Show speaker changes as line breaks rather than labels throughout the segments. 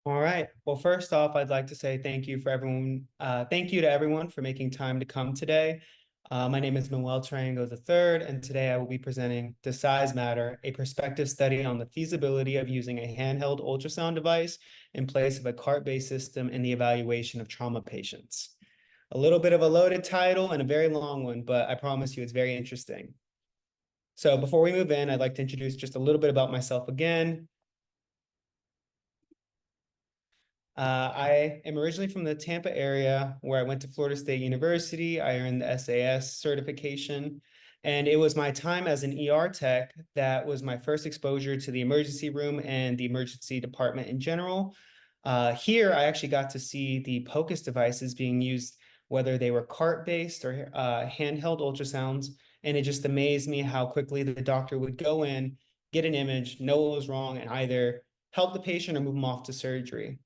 All right. Well, first off, I'd like to say thank you for everyone. Thank you to everyone for making time to come today. My name is Manuel Tarango III, and today I will be presenting The Size Matter, a prospective study on the feasibility of using a handheld ultrasound device in place of a cart-based system in the evaluation of trauma patients. A little bit of a loaded title and a very long one, but I promise you it's very interesting. So before we move in, I'd like to introduce just a little bit about myself again. I am originally from the Tampa area where I went to Florida State University. I earned the SAS certification, and it was my time as an ER tech that was my first exposure to the emergency room and the emergency department in general. Here, I actually got to see the POCUS devices being used, whether they were cart-based or handheld ultrasounds, and it just amazed me how quickly the doctor would go in, get an image, know what was wrong, and either help the patient or move them off to surgery.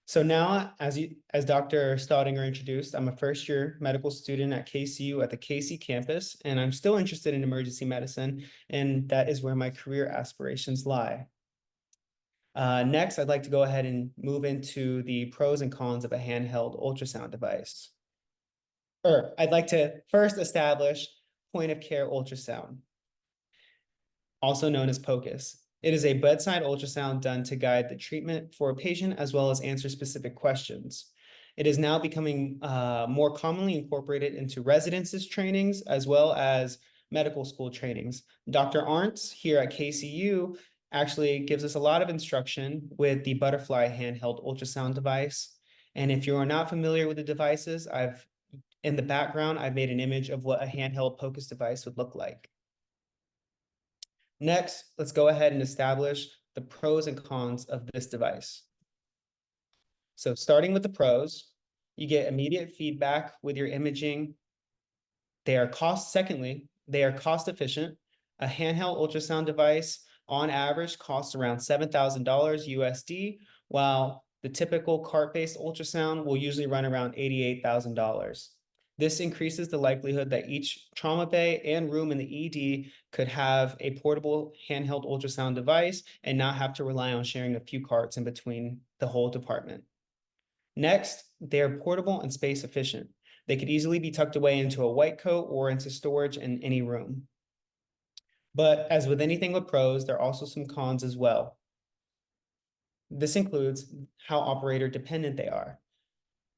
So now, as Dr. Staudinger introduced, I'm a first-year medical student at KCU at the KC campus, and I'm still interested in emergency medicine, and that is where my career aspirations lie. Next, I'd like to go ahead and move into the pros and cons of a handheld ultrasound device. I'd like to first establish point-of-care ultrasound, also known as POCUS. It is a bedside ultrasound done to guide the treatment for a patient as well as answer specific questions. It is now becoming more commonly incorporated into residences trainings as well as medical school trainings. Dr. Arntz here at KCU actually gives us a lot of instruction with the Butterfly handheld ultrasound device. And if you are not familiar with the devices, in the background, I've made an image of what a handheld POCUS device would look like. Next, let's go ahead and establish the pros and cons of this device. So starting with the pros, you get immediate feedback with your imaging. Secondly, they are cost efficient. A handheld ultrasound device on average costs around $7,000 USD, while the typical cart-based ultrasound will usually run around $88,000. This increases the likelihood that each trauma bay and room in the ED could have a portable handheld ultrasound device and not have to rely on sharing a few carts in between the whole department. Next, they are portable and space efficient. They could easily be tucked away into a white coat or into storage in any room. But as with anything with pros, there are also some cons as well. This includes how operator dependent they are.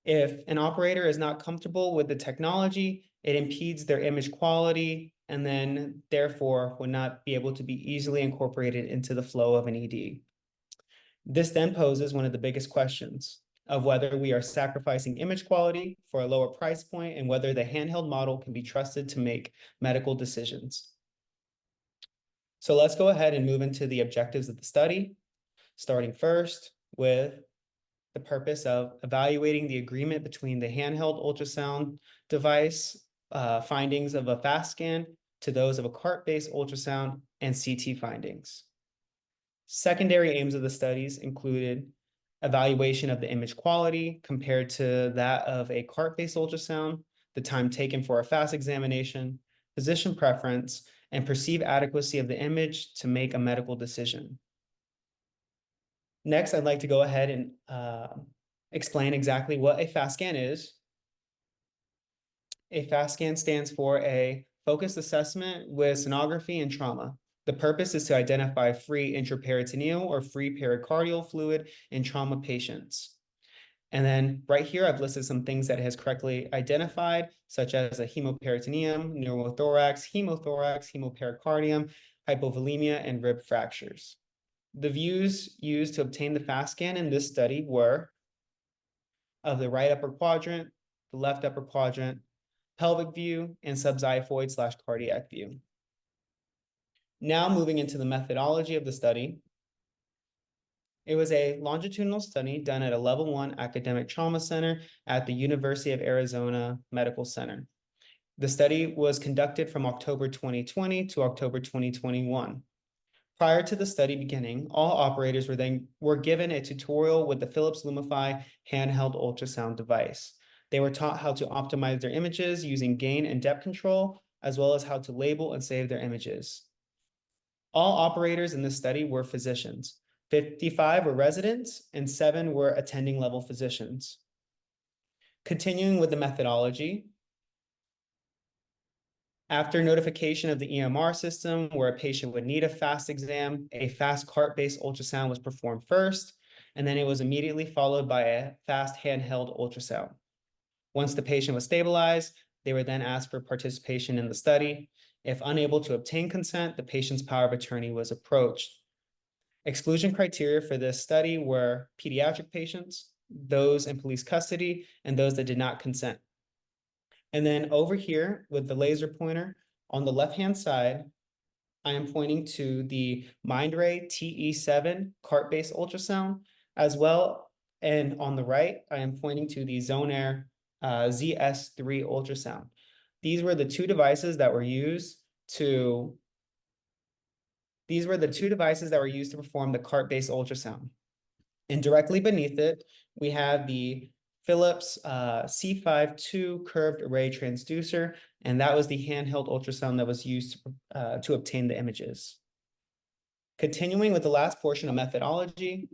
If an operator is not comfortable with the technology, it impedes their image quality and then therefore would not be able to be easily incorporated into the flow of an ED. This then poses one of the biggest questions of whether we are sacrificing image quality for a lower price point and whether the handheld model can be trusted to make medical decisions. So let's go ahead and move into the objectives of the study, starting first with the purpose of evaluating the agreement between the handheld ultrasound device findings of a fast scan to those of a cart-based ultrasound and CT findings. Secondary aims of the studies included evaluation of the image quality compared to that of a cart-based ultrasound, the time taken for a fast examination, position preference, and perceived adequacy of the image to make a medical decision. Next, I'd like to go ahead and explain exactly what a fast scan is. A fast scan stands for a focused assessment with sonography and trauma. The purpose is to identify free intraperitoneal or free pericardial fluid in trauma patients. And then right here, I've listed some things that it has correctly identified, such as a hemoperitoneum, pneumothorax, hemothorax, hemopericardium, hypovolemia, and rib fractures. The views used to obtain the fast scan in this study were of the right upper quadrant, the left upper quadrant, pelvic view, and subxiphoid/cardiac view. Now moving into the methodology of the study. It was a longitudinal study done at a level 1 academic trauma center at the University of Arizona Medical Center. The study was conducted from October 2020 to October 2021. Prior to the study beginning, all operators were given a tutorial with the Philips Lumify handheld ultrasound device. They were taught how to optimize their images using gain and depth control, as well as how to label and save their images. All operators in this study were physicians. 55 were residents, and 7 were attending level physicians. Continuing with the methodology, after notification of the EMR system where a patient would need a fast exam, a fast cart-based ultrasound was performed first, and then it was immediately followed by a fast handheld ultrasound. Once the patient was stabilized, they were then asked for participation in the study. If unable to obtain consent, the patient's power of attorney was approached. Exclusion criteria for this study were pediatric patients, those in police custody, and those that did not consent. And then over here with the laser pointer on the left-hand side, I am pointing to the Mindray TE7 cart-based ultrasound as well. And on the right, I am pointing to the Zonair ZS3 ultrasound. These were the two devices that were used to perform the cart-based ultrasound. And directly beneath it, we have the Philips C5-2 curved array transducer, and that was the handheld ultrasound that was used to obtain the images. Continuing with the last portion of methodology,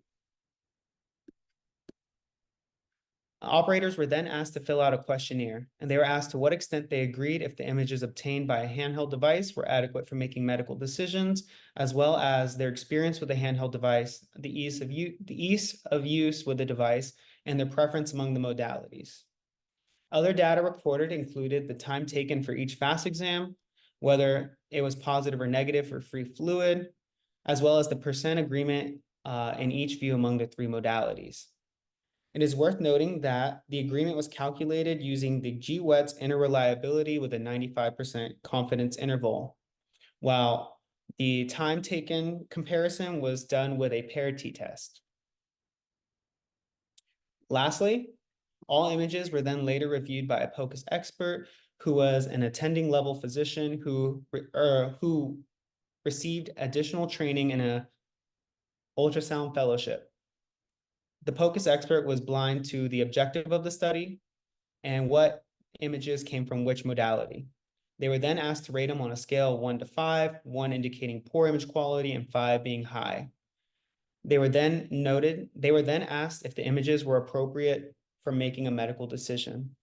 operators were then asked to fill out a questionnaire, and they were asked to what extent they agreed if the images obtained by a handheld device were adequate for making medical decisions, as well as their experience with the handheld device, the ease of use with the device, and their preference among the modalities. Other data reported included the time taken for each FAST exam, whether it was positive or negative for free fluid, as well as the percent agreement in each view among the 3 modalities. It is worth noting that the agreement was calculated using the GWET's interreliability with a 95% confidence interval, while the time taken comparison was done with a paired t-test. Lastly, all images were then later reviewed by a POCUS expert who was an attending level physician who received additional training in a ultrasound fellowship. The POCUS expert was blind to the objective of the study and what images came from which modality. They were then asked to rate them on a scale of 1 to 5, 1 indicating poor image quality and 5 being high. They were then asked if the images were appropriate for making a medical decision.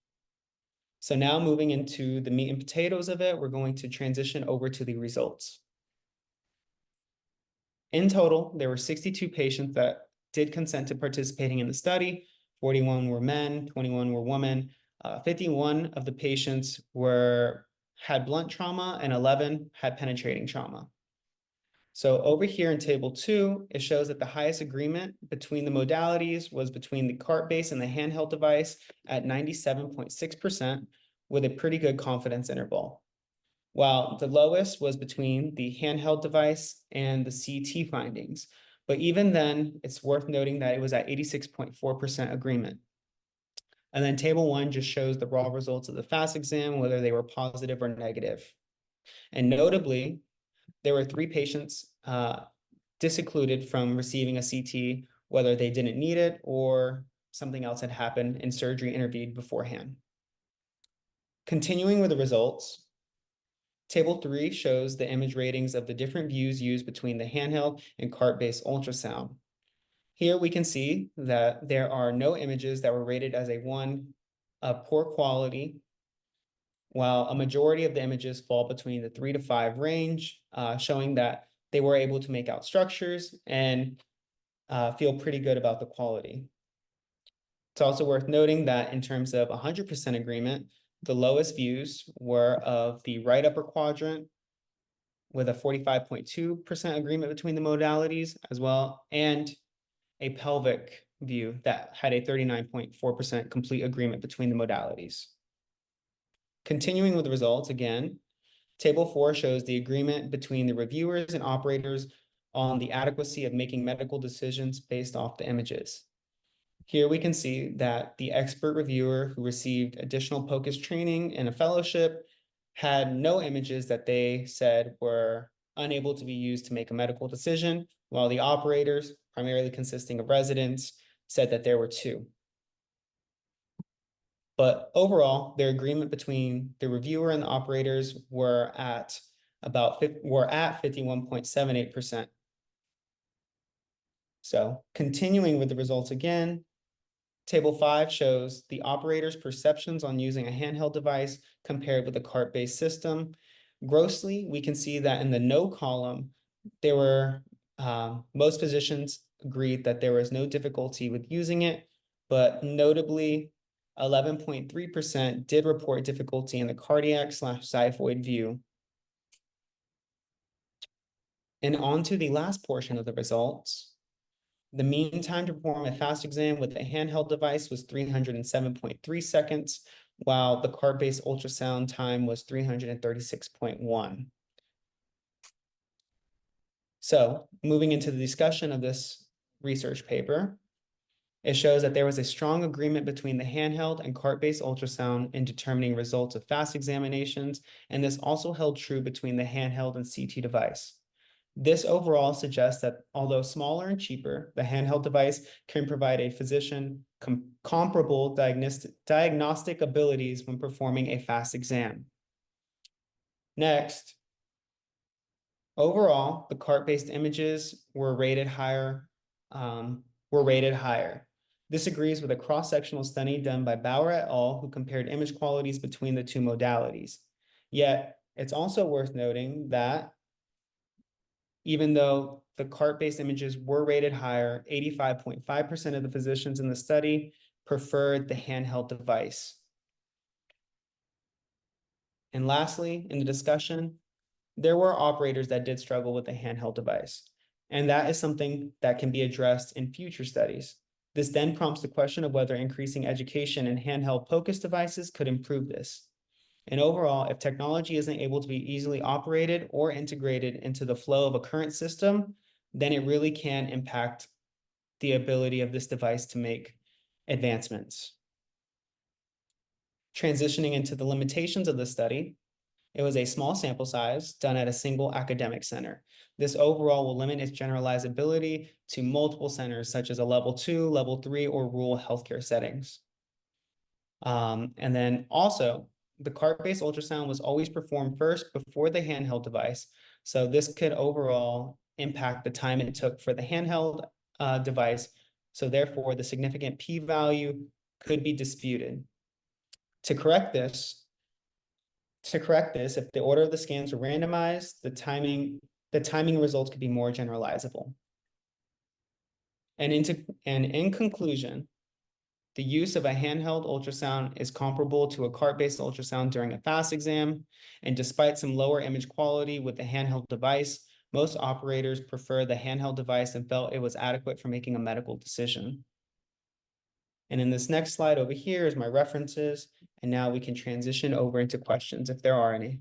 So now moving into the meat and potatoes of it, we're going to transition over to the results. In total, there were 62 patients that did consent to participating in the study. 41 were men, 21 were women. 51 of the patients had blunt trauma and 11 had penetrating trauma. So over here in table 2, it shows that the highest agreement between the modalities was between the cart-based and the handheld device at 97.6% with a pretty good confidence interval, while the lowest was between the handheld device and the CT findings. But even then, it's worth noting that it was at 86.4% agreement. And then table 1 just shows the raw results of the FAST exam, whether they were positive or negative. And notably, there were 3 patients discluded from receiving a CT, whether they didn't need it or something else had happened and surgery intervened beforehand. Continuing with the results, table 3 shows the image ratings of the different views used between the handheld and cart-based ultrasound. Here we can see that there are no images that were rated as a 1 of poor quality, while a majority of the images fall between the 3 to 5 range, showing that they were able to make out structures and feel pretty good about the quality. It's also worth noting that in terms of 100% agreement, the lowest views were of the right upper quadrant with a 45.2% agreement between the modalities as well, and a pelvic view that had a 39.4% complete agreement between the modalities. Continuing with the results again, table 4 shows the agreement between the reviewers and operators on the adequacy of making medical decisions based off the images. Here we can see that the expert reviewer who received additional POCUS training and a fellowship had no images that they said were unable to be used to make a medical decision, while the operators, primarily consisting of residents, said that there were 2. But overall, their agreement between the reviewer and the operators were at 51.78%. So continuing with the results again, Table 5 shows the operator's perceptions on using a handheld device compared with a cart-based system. Grossly, we can see that in the no column, there were most physicians agreed that there was no difficulty with using it, but notably 11.3% did report difficulty in the cardiac/xiphoid view. And on to the last portion of the results. The mean time to perform a FAST exam with a handheld device was 307.3 seconds, while the cart-based ultrasound time was 336.1. So moving into the discussion of this research paper, it shows that there was a strong agreement between the handheld and cart-based ultrasound in determining results of FAST examinations, and this also held true between the handheld and CT device. This overall suggests that although smaller and cheaper, the handheld device can provide a physician comparable diagnostic abilities when performing a FAST exam. Next, overall, the cart-based images were rated higher. This agrees with a cross-sectional study done by Bauer et al., who compared image qualities between the two modalities. Yet, it's also worth noting that even though the cart-based images were rated higher, 85.5% of the physicians in the study preferred the handheld device. And lastly, in the discussion, there were operators that did struggle with the handheld device, and that is something that can be addressed in future studies. This then prompts the question of whether increasing education in handheld POCUS devices could improve this. And overall, if technology isn't able to be easily operated or integrated into the flow of a current system, then it really can impact the ability of this device to make advancements. Transitioning into the limitations of the study, it was a small sample size done at a single academic center. This overall will limit its generalizability to multiple centers, such as a level 2, level 3, or rural healthcare settings. And then also, the cart-based ultrasound was always performed first before the handheld device. So this could overall impact the time it took for the handheld device. So therefore, the significant p-value could be disputed. To correct this, if the order of the scans were randomized, the timing results could be more generalizable. And in conclusion, the use of a handheld ultrasound is comparable to a cart-based ultrasound during a FAST exam, and despite some lower image quality with the handheld device, most operators prefer the handheld device and felt it was adequate for making a medical decision. And in this next slide over here is my references, and now we can transition over into questions if there are any.